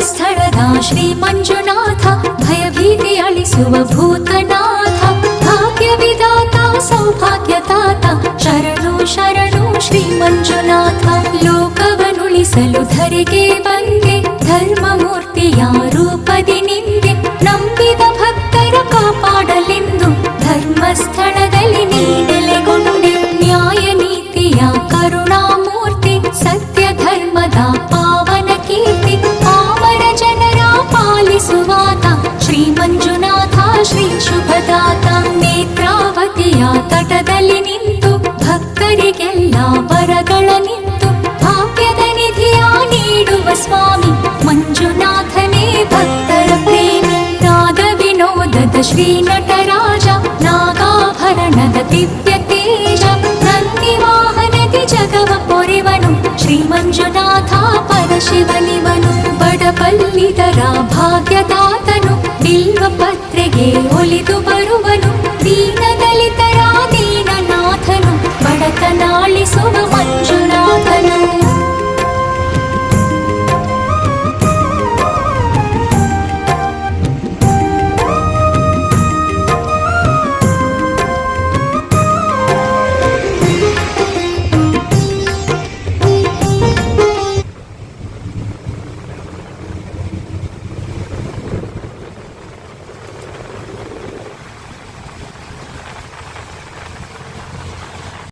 ಧರ್ಮಸ್ಥಳದ ಶ್ರೀ ಮಂಜುನಾಥ ಭಯಭೀತಿ ಅಳಿಸುವ ಭೂತನಾಥ ಭಾಗ್ಯ ವಿಧಾತ ಸೌಭಾಗ್ಯದಾತ ಶರಣು ಶರಣು ಶ್ರೀ ಮಂಜುನಾಥ ಲೋಕವನುಳಿಸಲು ಧರೆಗೆ ಬಂದೆ ಧರ್ಮಮೂರ್ತಿಯ ರೂಪದಿ ನಿಂದೆ ನಂಬಿದ ಭಕ್ತರ ಕಾಪಾಡಲೆಂದು ಧರ್ಮಸ್ಥಳದಲ್ಲಿ ನೀ ನೆಲೆಗೊಂಡೆ ನ್ಯಾಯ ನೀತಿಯ ಕರುಣಾಮೂರ್ತಿ ಸತ್ಯ ಧರ್ಮದ ಪಾವನ ಕೀರ್ತಿ ಪಾವನ ಜನರ ಪಾಲಿಸುವಾತ ಶ್ರೀ ಮಂಜುನಾಥ ಶ್ರೀ ಶುಭದಾತ ನೇತ್ರಾವತಿಯ ತಟದಲ್ಲಿ ನಿಂತು ಭಕ್ತರಿಗೆಲ್ಲ ವರಗಳ ನಿಂತು ಭಾಗ್ಯದ ನಿಧಿಯ ನೀಡುವ ಸ್ವಾಮಿ ಮಂಜುನಾಥನೇ ಭಕ್ತರ ಪ್ರೇಮಿ ನಾದ ವಿನೋದದ ಶ್ರೀ ನಟರಾಜ ನಾಗಾಭರಣದ ದಿವ್ಯ ತೇಜ ನಂದಿ ವಾಹನದಿ ಜಗವ ಪೊರೆವನು ಶ್ರೀ ಮಂಜುನಾಥ ಪರಶಿವನಿವನು ಬಡಪಲ್ಲಿದರ ಭಾಗ್ಯದ